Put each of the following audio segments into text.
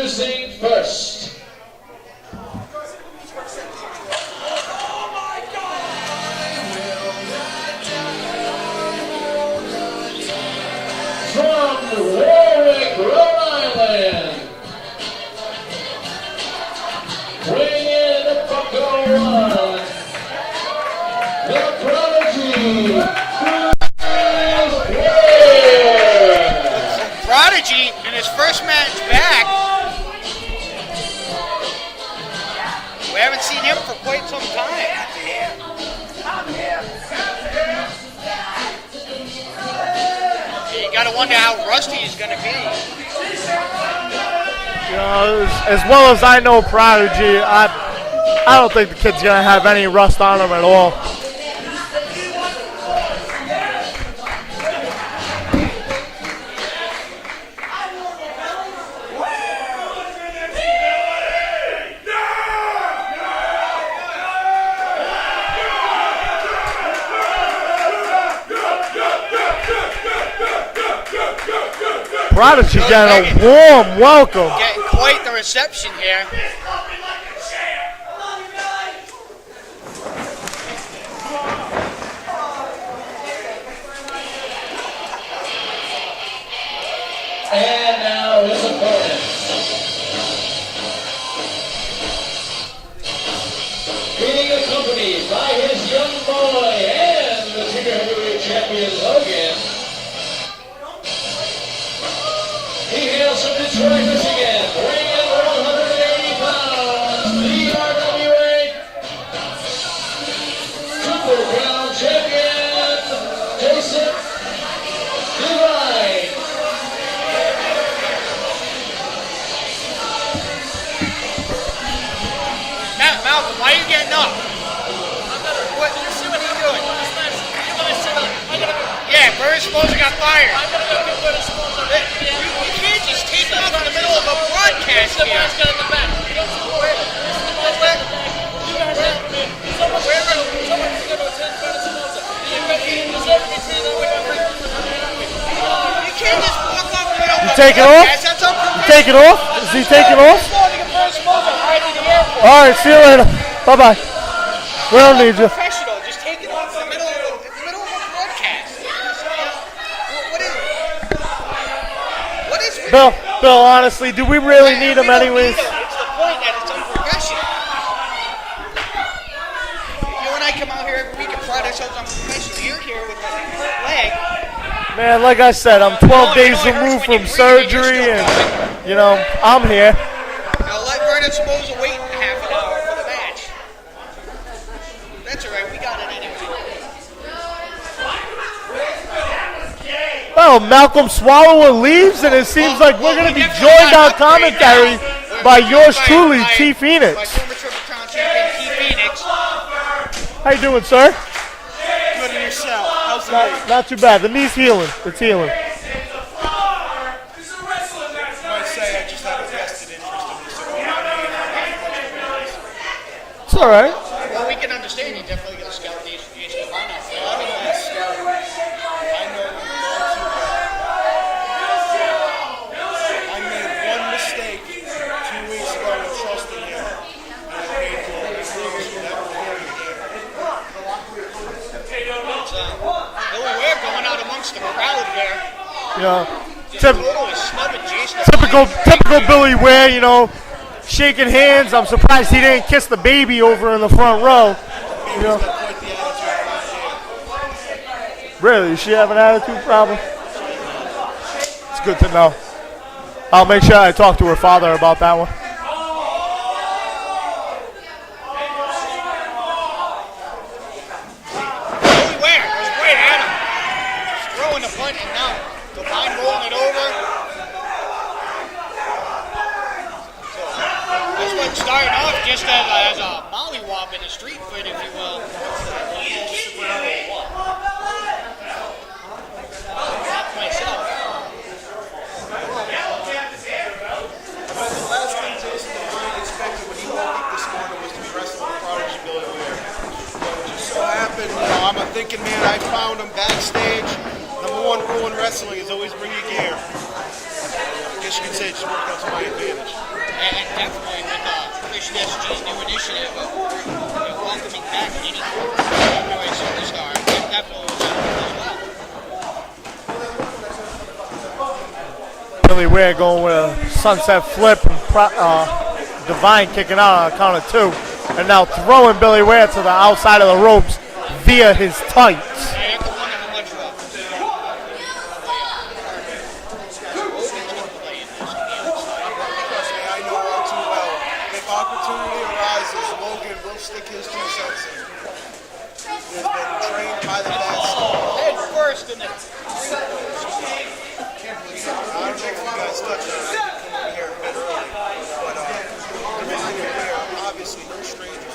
Introducing first. From Ware, Rhode Island, weighing in at Bucko 1, the Prodigy, Prodigy in his first match back. We haven't seen him for quite some time. You gotta wonder how rusty he's gonna be. You know, as well as I know Prodigy, I don't think the kid's gonna have any rust on him at all. Prodigy getting a warm welcome. Getting quite the reception here. and now his opponent. Being accompanied by his young boy and the junior heavyweight champion Logan. He hails from Detroit, Michigan, weighing in 180 pounds, the RWA Super Crown champion, Devine. Malcolm, why are you getting up? What? You see what he's doing? Yeah, Bird Sposer got fired. You can't just take him out in the middle of a broadcast here. You can't just walk off in the middle of a Take it off? broadcast. That's unprofessional. You take it off? Is he taking off? All right, see you later. Bye-bye. We don't need you. Professional, just take it off in the middle of a broadcast. What is it? Bill, honestly, do we really need him anyways? It's the point that it's unprofessional. You and I come out here every week and pride ourselves on professional. You're here with a hurt leg. Man, like I said, I'm 12 days removed from surgery, and, you know, I'm here. Now let Vernon Sposer wait half an hour for the match. That's all right, we got it anyway. Well, Malcolm Swallower leaves, and it seems like we're going to be joined on commentary by yours truly, T. Phoenix. My former Triple Crown champion, T. Phoenix. How you doing, sir? Good in yourself. How's the knee? Not too bad. The knee's healing. It's healing. I say I just have a vested interest in this. It's all right. Well, we can understand you definitely got to scout the Jason Devine out there. I know him all too well. I made one mistake 2 weeks ago in trusting him, and I paid for it. I promise you never again. Billy Ware going out amongst the crowd there. You know, Just totally snubbing Jason typical Billy Ware, you know, shaking hands. I'm surprised he didn't kiss the baby over in the front row. You know. Quite the attitude. Really? Does she have an attitude problem? It's good to know. I'll make sure I talk to her father about that one. Billy Ware goes right at him. Just throwing the punch and now Devine rolling it over. So this one started off just as a mollywop in a street fight, if you will. Not myself. The last thing Jason Devine expected when he woke up this morning was to be wrestling with Prodigy Billy Ware. It just so happened, you know, I'm a thinking man. I found him backstage. Number one rule in wrestling is always bring your gear. I guess you could say it just worked out to my advantage. SG's new initiative of welcoming back any former RWA superstar. That ball was out as well. Billy Ware going with a sunset flip and Devine kicking out on a count of 2. And now throwing Billy Ware to the outside of the ropes via his tights. I have to wonder how much I know all too well. If opportunity arises, Logan will stick his 2 cents in. He's been trained by the best. head first in the I don't know if you guys touched on it. I came over here a bit early. But Devine and Ware, obviously no strangers.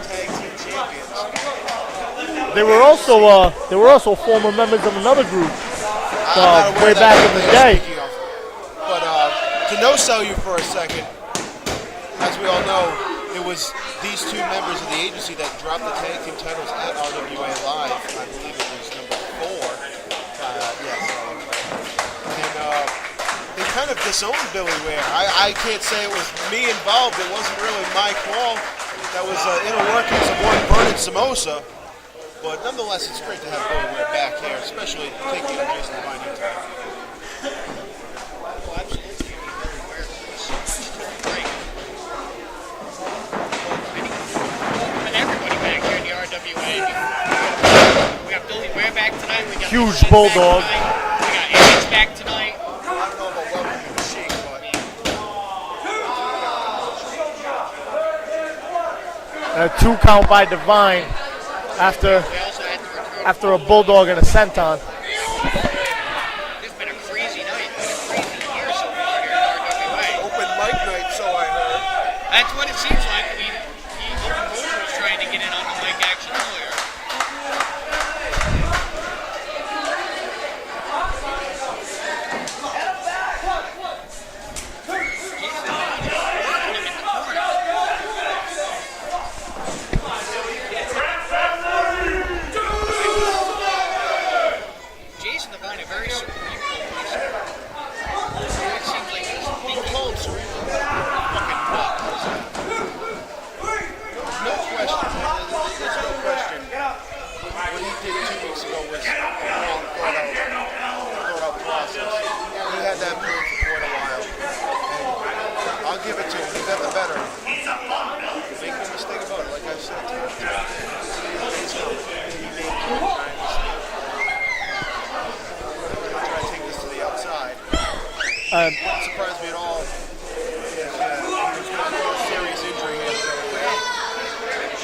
Tag team champions. They were also former members of another group I'm not aware way that back in the day. speaking of. But to no-sell you for a second, as we all know, it was these 2 members of the agency that dropped the tag team titles at RWA Live. I believe it was number 4. Yes. And they kind of disowned Billy Ware. I can't say it was me involved. It wasn't really my call. That was inner workings of one Vernon Samosa. But nonetheless, it's great to have Billy Ware back here, especially taking on Jason Devine into it. Well, absolutely. Great. And everybody back here in the RWA. We got Billy Ware back tonight. We got Huge Machine bulldog. back tonight. We got Edge back tonight. I don't know about welcoming the Sheik, but A 2 count by Devine after We also had to return. a bulldog and a senton. It's been a crazy night. It's been a crazy year so far here at RWA. open mic night, so I heard. That's what it seems like. Even Moser was trying to get in on the mic action earlier. Jason Devine, a very cerebral person. It seems like he's Being called cerebral, fucking nuts. No question, man. There's no question. What he did 2 weeks ago was a long, thought-out process. He had that plan for quite a while. And I'll give it to him. He got the better. Make no mistake about it. Like I said, he made a giant mistake. Try to take this to the outside. Wouldn't surprise me at all if he was going to a serious injury here.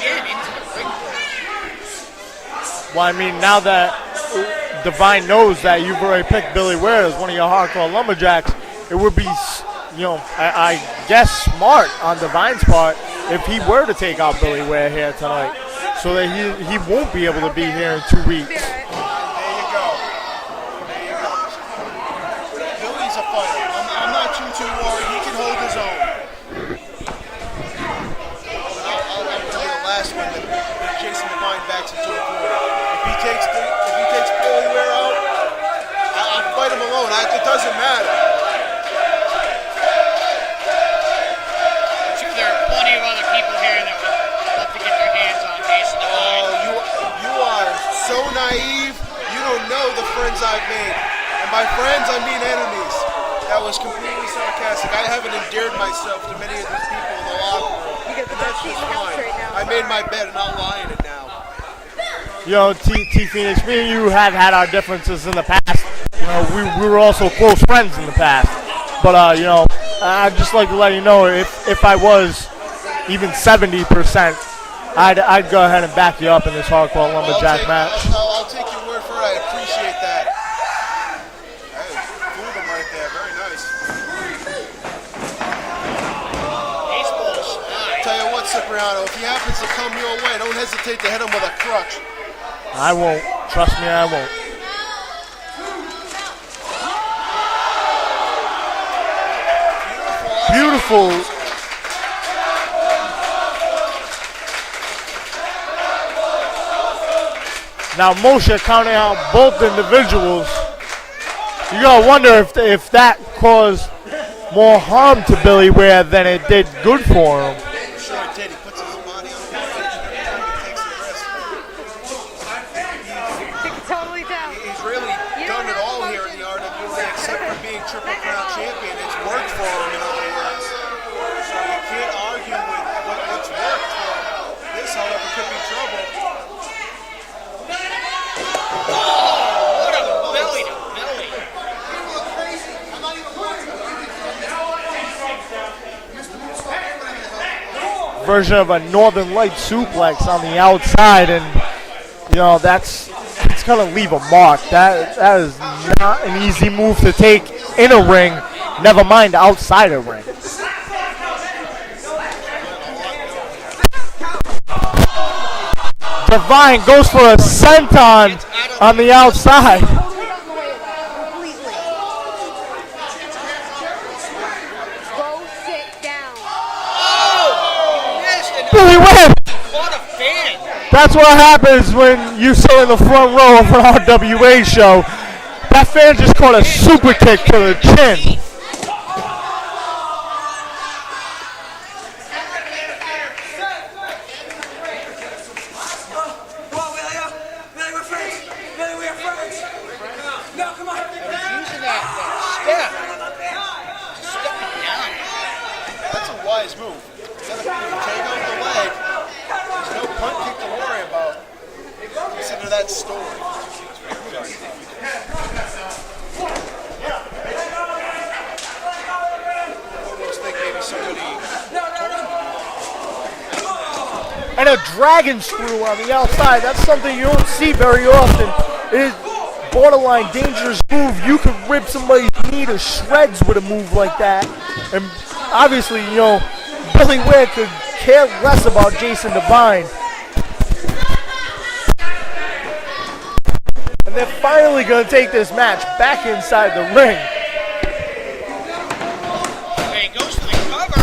getting into the ring. Well, I mean, now that Devine knows that you've already picked Billy Ware as one of your hardcore lumberjacks, it would be, I guess smart on Devine's part if he were to take out Billy Ware here tonight, so that he won't be able to be here in 2 weeks. There you go. Billy's a fighter. I'm not too worried. He can hold his own. I'll be the last one that Jason Devine backs into a corner. If he takes Billy Ware out, I'll fight him alone. It doesn't matter. I'm sure there are plenty of other people here that would love to get their hands on Jason Devine. You are so naive. You don't know the friends I've made. And by friends, I mean enemies. That was completely sarcastic. I haven't endeared myself to many of these people in the locker room. And that's just fine. I made my bed and I'll lie in it now. T Phoenix, me and you have had our differences in the past. We were also close friends in the past. But I'd just like to let you know, if I was even 70%, I'd go ahead and back you up in this hardcore lumberjack match. I'll take your word for it. I appreciate that. Hey, fooled him right there. Very nice. Baseball slide. Tell you what, Cipriano, if he happens to come your way, don't hesitate to hit him with a crutch. I won't. Trust me, I won't. Beautiful. Now Moshe counting out both individuals. You gotta wonder if that caused more harm to Billy Ware than it did good for him. Sure it did. He puts his body on the line and he takes the risk. Totally down. He's really done it all here in the RWA except for being Triple Crown champion. It's worked for him, in other words. So you can't argue with what's worked for him. This, however, could be trouble. What a belly to belly. Version of a Northern Light suplex on the outside, and it's gonna leave a mark. That is not an easy move to take in a ring, never mind outside a ring. Devine goes for a senton on the outside. Billy Ware! What a fan. That's what happens when you sit in the front row of an RWA show. That fan just caught a super kick to the chin. Using that step. Stepping down. That's a wise move. You gotta take out the leg. There's no punt kick to worry about. Listen to that story. Almost think maybe somebody told him. And a dragon screw on the outside. That's something you don't see very often. It is borderline dangerous move. You could rip somebody's knee to shreds with a move like that. And obviously, Billy Ware could care less about Jason Devine. And they're finally going to take this match back inside the ring. Okay, goes for the cover.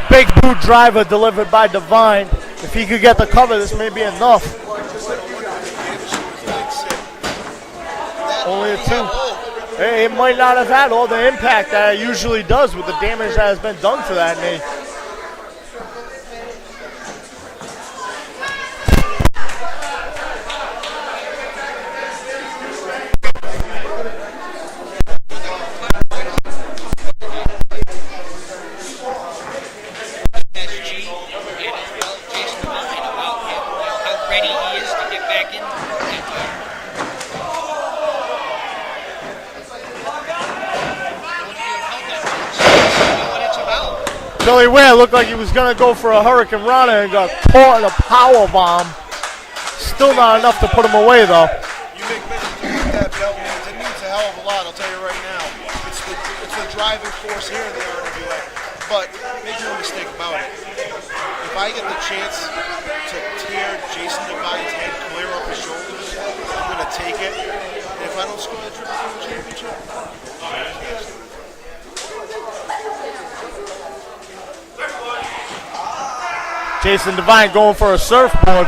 Big boot driver delivered by Devine. If he could get the cover, this may be enough. Only a 2. It might not have had all the impact that it usually does with the damage that has been done to that knee. Billy Ware looked like he was going to go for a Hurricane Rana and got caught in a power bomb. Still not enough to put him away, though. You make mention of what that belt means. It means a hell of a lot, I'll tell you right now. It's the driving force here in the RWA. But make no mistake about it. If I get the chance to tear Jason Devine's head clear off his shoulders, I'm going to take it. And if I don't score the Triple Crown championship, Jason Devine going for a surfboard.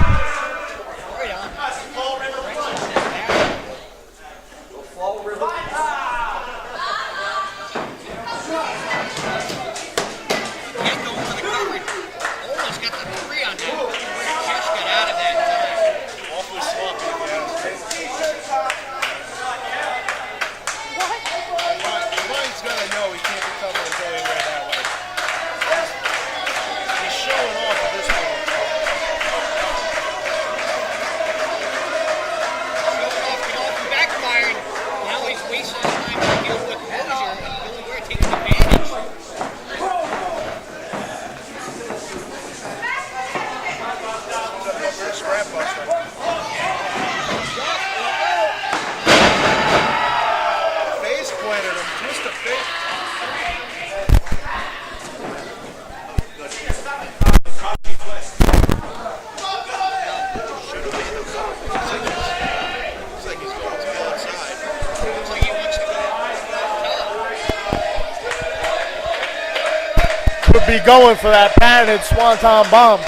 going for that patented Swanton bomb.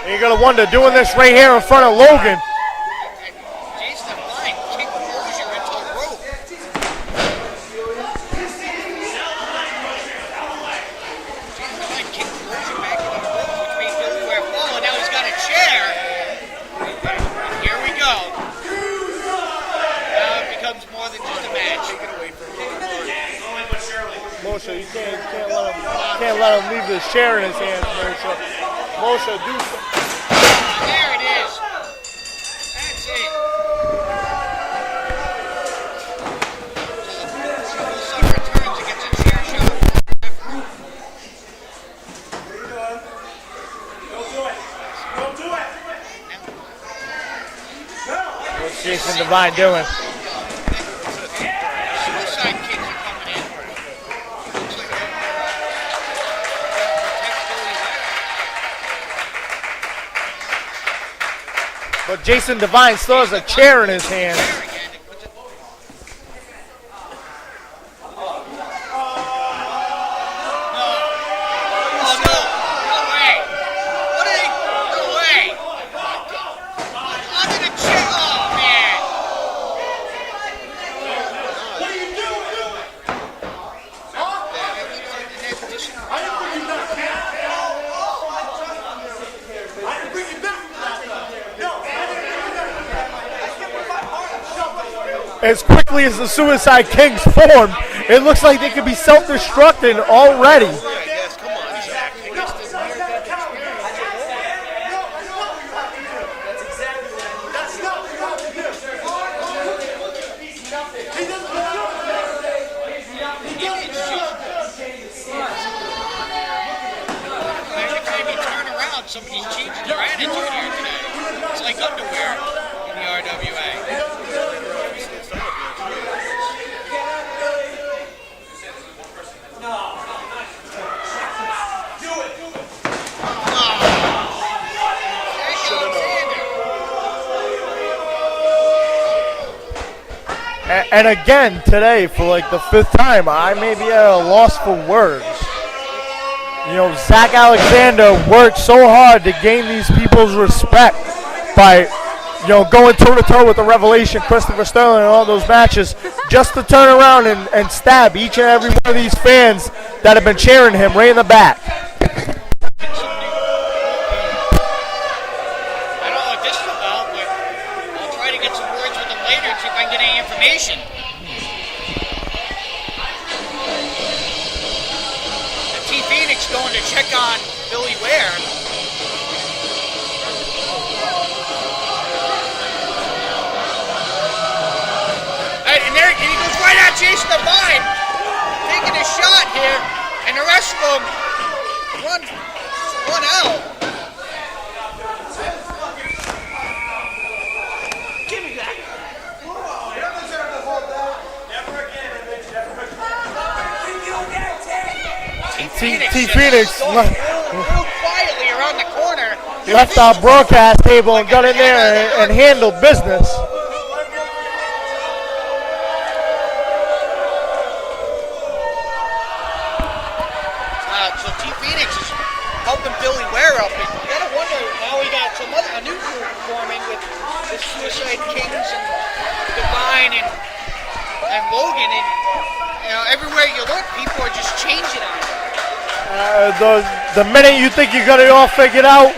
And you're going to wonder, doing this right here in front of Logan. Jason Devine kicked Rozier into the rope. Jason Devine kicked Rozier back into the rope, which made Billy Ware fall, and now he's got a chair. And here we go. Now it becomes more than just a match. Take it away from Moshe, you can't let him leave this chair in his hands, Moshe. Moshe, do something. There it is. That's it. Son returns and gets a chair shot. What's Jason Devine doing? Suicide kicks are coming in. Looks like they're protect Billy Ware. But Jason Devine still has a chair in his hand. As quickly as the Suicide Kings formed, it looks like they could be self-destructing already. Yes, come on, Zach. Every time you turn around, somebody's changing their attitude here today. It's like underwear in the RWA. And again, today, for like the 5th time, I may be at a loss for words. You know, Zach Alexander worked so hard to gain these people's respect by, you know, going toe-to-toe with the Revelation, Christopher Sterling, and all those matches, just to turn around and stab each and every one of these fans that have been cheering him right in the back. Information. The T-Phoenix going to check on Billy Ware. And he goes right at Jason Devine, taking a shot here, and the rest of them run out. T-Phoenix quietly around the corner. Left our broadcast table and got in there and handled business. So T-Phoenix is helping Billy Ware up. And you gotta wonder, now we got a new group forming with the Suicide Kings and Devine and Logan. And you know, everywhere you look, people are just changing on it. The minute you think you got it all figured out,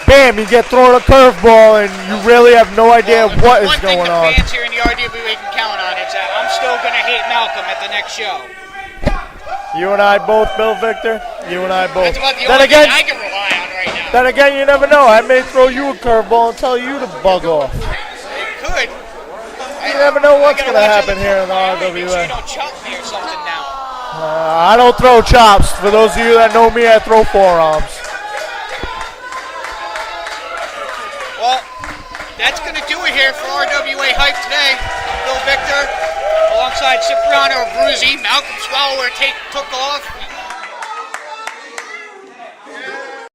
bam, you get thrown a curveball and you really have no idea what is going on. One thing the fans here in the RWA can count on is that I'm still going to hate Malcolm at the next show. You and I both, Bill Victor. You and I both. That's about the only thing I can rely on right now. Then again, you never know. I may throw you a curveball and tell you to bug off. It could. You never know what's going to happen here in the RWA. Make sure you don't chop me or something now. I don't throw chops. For those of you that know me, I throw forearms. Well, that's going to do it here for RWA Hype today. I'm Bill Victor, alongside Cipriano Abruzzi. Malcolm Swallower took off.